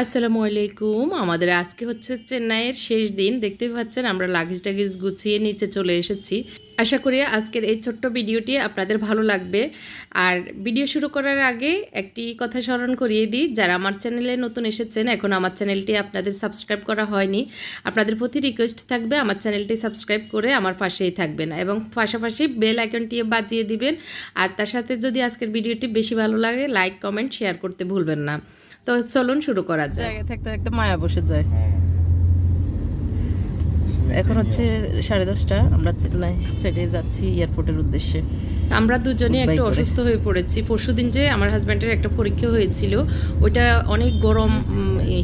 আসসালামু আলাইকুম। আমাদের আজকে হচ্ছে চেন্নাইয়ের শেষ দিন। দেখতেই পাচ্ছেন আমরা লাগেজ গুছিয়ে নিচে চলে এসেছি। আশা করি আজকের এই ছোট্ট ভিডিওটি আপনাদের ভালো লাগবে। আর ভিডিও শুরু করার আগে একটি কথা স্মরণ করিয়ে দিই, যারা আমার চ্যানেলে নতুন এসেছেন, এখন আমার চ্যানেলটি আপনাদের সাবস্ক্রাইব করা হয়নি, আপনাদের প্রতি রিকোয়েস্ট থাকবে আমার চ্যানেলটি সাবস্ক্রাইব করে আমার পাশেই থাকবেন এবং পাশাপাশি বেল আইকনটি বাজিয়ে দিবেন। আর তার সাথে যদি আজকের ভিডিওটি বেশি ভালো লাগে লাইক কমেন্ট শেয়ার করতে ভুলবেন না। তো চলুন শুরু করা যায়। জায়গায় থাকতে থাকতে মায়া বসে যায়। এখন হচ্ছে 10:30, আমরা চেন্নাই ছেড়ে যাচ্ছি এয়ারপোর্টের উদ্দেশ্যে। আমরা দুজনেই একটু অসুস্থ হয়ে পড়েছি। পরশুদিন যে আমার হাজব্যান্ডের একটা পরীক্ষা হয়েছিল, ওইটা অনেক গরম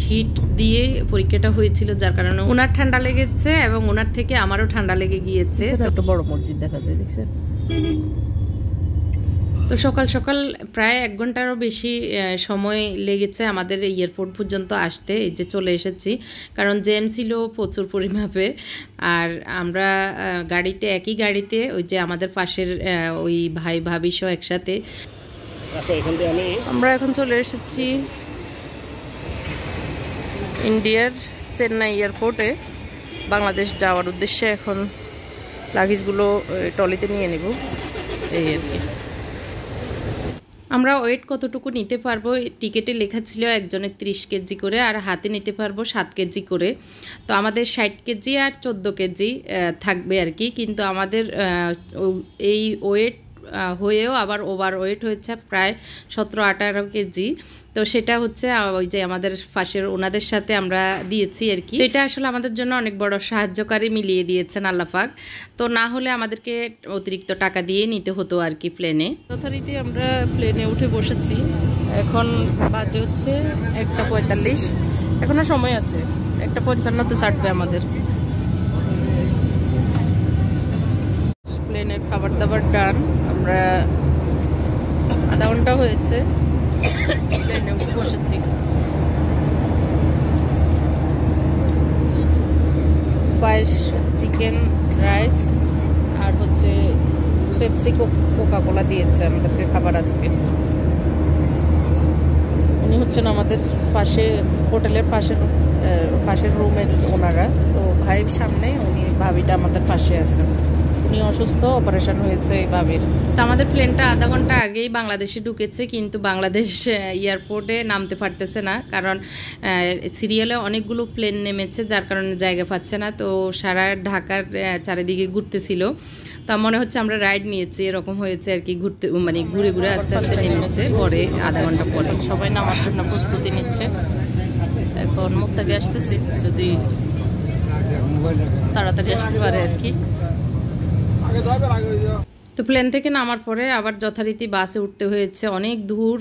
হিট দিয়ে পরীক্ষাটা হয়েছিল, যার কারণে ওনার ঠান্ডা লেগেছে এবং ওনার থেকে আমারও ঠান্ডা লেগে গিয়েছে। একটা বড় মসজিদ দেখা যায়, দেখছেন? তো সকাল সকাল প্রায় 1 ঘন্টারও বেশি সময় লেগেছে আমাদের এয়ারপোর্ট পর্যন্ত আসতে। এই যে চলে এসেছি, কারণ জ্যাম ছিল প্রচুর পরিমাপে। আর আমরা একই গাড়িতে ওই যে আমাদের পাশের ওই ভাই ভাবি সহ একসাথে। আমরা এখন চলে এসেছি ইন্ডিয়ার চেন্নাই এয়ারপোর্টে বাংলাদেশ যাওয়ার উদ্দেশ্যে। এখন লাগেজগুলো ট্রলিতে নিয়ে নেব, এই আর কি। আমরা ওয়েট কতটুকু নিতে পারবো, টিকিটে লেখা ছিল একজনের 30 কেজি করে, আর হাতে নিতে পারবো 7 কেজি করে। তো আমাদের 60 কেজি আর 14 কেজি থাকবে আর কি। কিন্তু আমাদের এই ওয়েট হয়েও আবার ওভার ওয়েট হয়েছে প্রায় 17-18 কেজি। তো সেটা হচ্ছে ওই যে আমাদের পাশের ওনাদের সাথে আমরা দিয়েছি আর কি। এটা আসলে আমাদের জন্য অনেক বড় সাহায্যকারী মিলিয়ে দিয়েছেন আল্লাহ পাক। তো না হলে আমাদেরকে অতিরিক্ত টাকা দিয়ে নিতে হতো আর কি প্লেনে। যথারীতি আমরা প্লেনে উঠে বসেছি। এখন বাজে হচ্ছে 1:45, এখনো সময় আছে। 1:55-তে ছাড়বে আমাদের। প্লেনের খাবার দাবার ডান। আমরা আধা ঘন্টা হয়েছে প্লেনে উঠে বসেছি। ফ্রাইস চিকেন রাইস আর হচ্ছে পেপসি কোকা কোলা দিয়েছে আমাদেরকে খাবার আজকে। উনি হচ্ছেন আমাদের পাশে হোটেলের পাশের রুমের ওনারা। তো ভাইয়ের সামনে উনি, ভাবিটা আমাদের পাশে আছে। উনি অসুস্থ, অপারেশন হয়েছে এই ভাবির। তো আমাদের প্লেনটা আধা ঘন্টা আগেই বাংলাদেশে ঢুকেছে, কিন্তু বাংলাদেশ এয়ারপোর্টে নামতে পারতেছে না, কারণ সিরিয়ালে অনেকগুলো প্লেন নেমেছে, যার কারণে জায়গা পাচ্ছে না। তো সারা ঢাকার চারিদিকে ঘুরতেছিল। তা মনে হচ্ছে আমরা রাইড নিয়েছি, এরকম হয়েছে আর কি। মানে ঘুরে ঘুরে আস্তে আস্তে নেমেছে পরে, আধা ঘন্টা পরে। সবাই নামার জন্য প্রস্তুতি নিচ্ছে। এখন মুক্তাকে আসতেছি, যদি তাড়াতাড়ি আসতে পারে আর কি। তো প্লেন থেকে নামার পরে আবার যথারীতি বাসে উঠতে হয়েছে। অনেক দূর,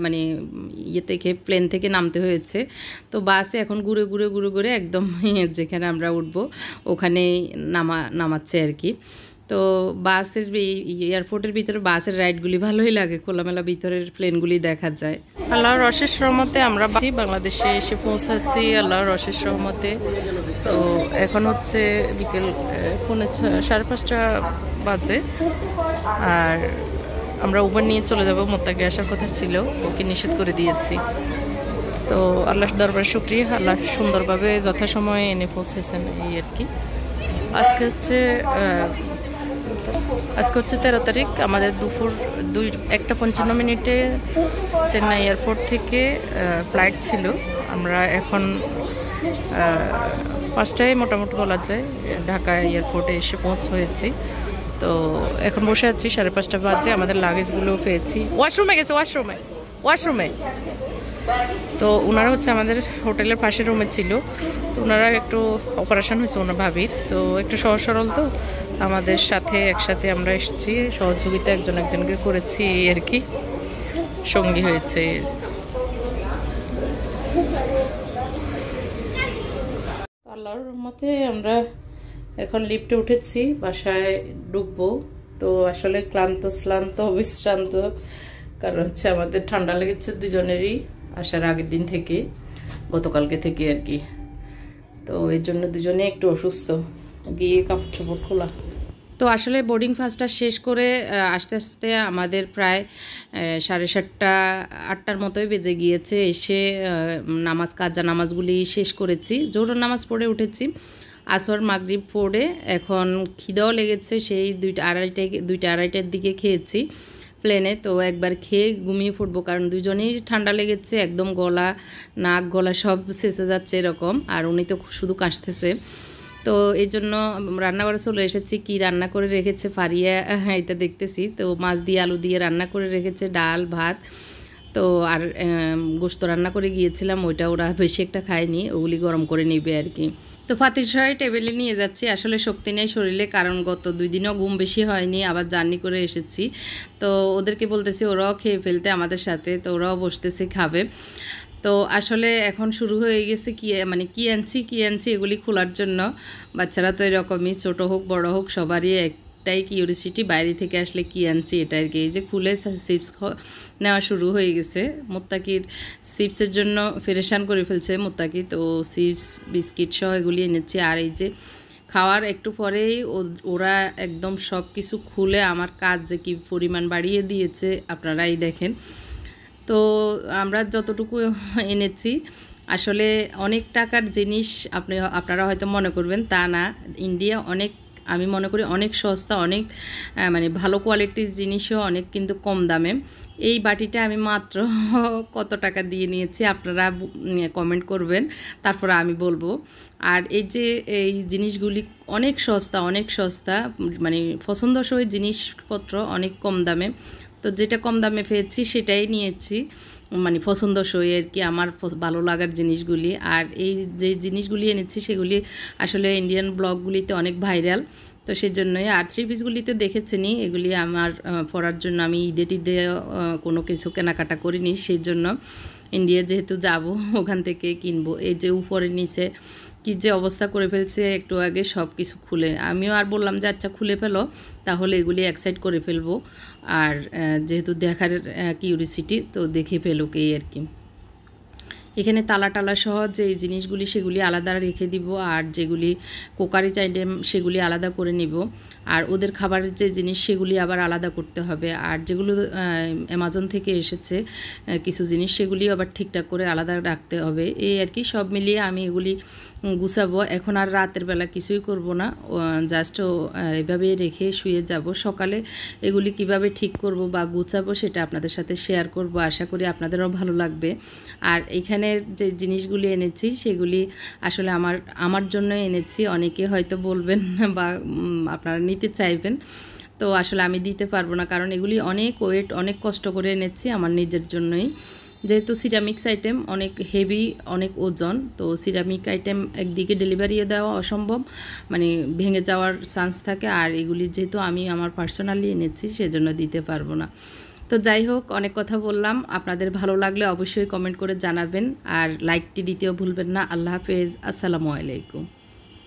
মানে থেকে প্লেন থেকে নামতে হয়েছে। তো বাসে এখন ঘুরে ঘুরে একদম যেখানে আমরা উঠবো ওখানে নামাচ্ছে আর কি। তো বাসের এয়ারপোর্টের ভিতরে বাসের রাইডগুলি ভালোই লাগে, খোলামেলা ভিতরের প্লেনগুলি দেখা যায়। আল্লাহর অশেষ রহমতে আমরা বাংলাদেশে এসে পৌঁছাচ্ছি, আল্লাহর অশেষ রহমতে। তো এখন হচ্ছে বিকেল 5:30 বাজে। আর আমরা উবার নিয়ে চলে যাব, মোত্তাকে আসার কথা ছিল, ওকে নিষেধ করে দিয়েছি। তো আল্লাহর দরবারে শুকরিয়া, আল্লাহ সুন্দরভাবে যথাসময়ে এনে পৌঁছেছেন এই আর কি। আজকে হচ্ছে 13 তারিখ। আমাদের দুপুর 1:55 চেন্নাই এয়ারপোর্ট থেকে ফ্লাইট ছিল। আমরা এখন 5টায় মোটামুটি বলা যায় ঢাকা এয়ারপোর্টে এসে হয়েছি। তো এখন বসে আছি, 5:30 বাজে। আমাদের লাগেজগুলো পেয়েছি। ওয়াশরুমে গেছে, ওয়াশরুমে। তো ওনারা হচ্ছে আমাদের হোটেলের পাশের রুমে ছিল। তো ওনারা একটু অপারেশন হয়েছে ওনার ভাবির, তো একটু সহজ সরল, তো আমাদের সাথে একসাথে আমরা এসেছি, সহযোগিতা একজনকে করেছি এই আর কি, সঙ্গী হয়েছে। আল্লাহর রহমতে আমরা এখন লিফটে উঠেছি, বাসায় ঢুকবো। তো আসলে শ্রান্ত বিশ্রান্ত, কারণ হচ্ছে আমাদের ঠান্ডা লেগেছে দুজনেরই আসার আগের দিন থেকে, গতকালকে থেকে আর কি। তো এই জন্য দুজনে একটু অসুস্থ। গিয়ে কাপড় খোলা। তো আসলে বোর্ডিং ফার্স্টটা শেষ করে আস্তে আস্তে আমাদের প্রায় 7:30 8টার মতোই বেজে গিয়েছে। এসে নামাজ কাজা নামাজগুলি শেষ করেছি, জোহর নামাজ পড়ে উঠেছি, আসর মাগরিব পড়ে এখন খিদাও লেগেছে, সেই 2টা 2:30টার দিকে খেয়েছি প্লেনে। তো একবার খেয়ে ঘুমিয়ে পড়বো, কারণ দুজনেই ঠান্ডা লেগেছে, একদম গলা নাক গলা সব ছেঁচে যাচ্ছে এরকম, আর উনি তো শুধু কাশতেছে। তো এই জন্য রান্নাঘরে চলে এসেছি। কি রান্না করে রেখেছে ফারিয়া, এটা দেখতেছি। তো মাছ দিয়ে আলু দিয়ে রান্না করে রেখেছে, ডাল ভাত। তো আর গোশত রান্না করে গিয়েছিলাম, ওইটা ওরা বেশি একটা খায়নি, ওগুলি গরম করে নিবে আর কি। তো ফাতির সহ টেবিলে নিয়ে যাচ্ছি, আসলে শক্তি নেই শরীরে, কারণ গত 2 দিনও ঘুম বেশি হয়নি, আবার জার্নি করে এসেছি। তো ওদেরকে বলতেছি ওরাও খেয়ে ফেলতে আমাদের সাথে, তো ওরাও বসতেছে খাবে। তো আসলে এখন শুরু হয়ে গেছে কি আনছি এগুলি খোলার জন্য। বাচ্চারা তো এরকমই, ছোট হোক বড় হোক সবারই একটাই কিউরিসিটি, বাইরে থেকে আসলে কি আনছি এটা আর কি। এই যে খুলে চিপস নেওয়া শুরু হয়ে গেছে। মুত্তাকির চিপসের জন্য ফেরেশান করে ফেলছে মুত্তাকি, তো চিপস বিস্কিট সহ এগুলি এনেছি। আর এই যে খাওয়ার একটু পরেই ওরা একদম সব কিছু খুলে আমার কাজ যে কী পরিমাণ বাড়িয়ে দিয়েছে আপনারাই দেখেন। তো আমরা যতটুকু এনেছি আসলে অনেক টাকার জিনিস আপনারা হয়তো মনে করবেন, তা না। ইন্ডিয়া অনেক, আমি মনে করি অনেক সস্তা, অনেক মানে ভালো কোয়ালিটির জিনিসও অনেক কিন্তু কম দামে। এই বাটিটা আমি মাত্র কত টাকা দিয়ে নিয়েছি আপনারা কমেন্ট করবেন, তারপরে আমি বলবো। আর এই যে এই জিনিসগুলি অনেক সস্তা, অনেক সস্তা, মানে পছন্দসই জিনিসপত্র অনেক কম দামে। তো যেটা কম দামে পেয়েছি সেটাই নিয়েছি, মানে পছন্দসই আর কি, আমার ভালো লাগার জিনিসগুলি। আর এই যে জিনিসগুলি এনেছি সেগুলি আসলে ইন্ডিয়ান ব্লগগুলিতে অনেক ভাইরাল, তো সেই জন্যই। আর 3 পিসগুলি তো দেখেছেনই, এগুলি আমার পরার জন্য আমি ঈদে টিদে কোনো কিছু কেনাকাটা করিনি, সেই জন্য ইন্ডিয়া যেহেতু যাব ওখান থেকে কিনবো। এই যে উপরে নিচে কি যে অবস্থা করে ফেলছে একটু আগে, সব কিছু খুলে। আমিও আর বললাম যে আচ্ছা খুলে ফেলো, তাহলে এগুলি এক সাইড করে ফেলবো। আর যেহেতু দেখার কিউরিসিটি, তো দেখে ফেলুক এই আর কি। এখানে তালা টালা সহ যে জিনিসগুলি সেগুলি আলাদা রেখে দিব, আর যেগুলি কোকারিজ আইটেম সেগুলি আলাদা করে নিব। আর ওদের খাবারের যে জিনিস সেগুলি আবার আলাদা করতে হবে। আর যেগুলো অ্যামাজন থেকে এসেছে কিছু জিনিস, সেগুলি আবার ঠিকঠাক করে আলাদা রাখতে হবে। এই আর কি, সব মিলিয়ে আমি এগুলি গুছাবো। এখন আর রাতের বেলা কিছুই করব না, জাস্ট এভাবে রেখে শুয়ে যাব। সকালে এগুলি কিভাবে ঠিক করব বা গুছাবো সেটা আপনাদের সাথে শেয়ার করব, আশা করি আপনাদেরও ভালো লাগবে। আর এখানে যে জিনিসগুলি এনেছি সেগুলি আসলে আমার জন্য এনেছি, অনেকে হয়তো বলবেন বা আপনারা নিতে চাইবেন, তো আসলে আমি দিতে পারবো না, কারণ এগুলি অনেক ওয়েট, অনেক কষ্ট করে এনেছি আমার নিজের জন্যই। যেহেতু সিরামিক্স আইটেম অনেক হেভি, অনেক ওজন, তো সিরামিক আইটেম একদিকে ডেলিভারিও দেওয়া অসম্ভব, মানে ভেঙে যাওয়ার চান্স থাকে। আর এগুলি যেহেতু আমি আমার পার্সোনালি এনেছি সেজন্য দিতে পারবো না। তো যাই হোক, অনেক কথা বললাম, আপনাদের ভালো লাগলে অবশ্যই কমেন্ট করে জানাবেন, আর লাইকটি দিতেও ভুলবেন না। আল্লাহ হাফেজ, আসসালামু আলাইকুম।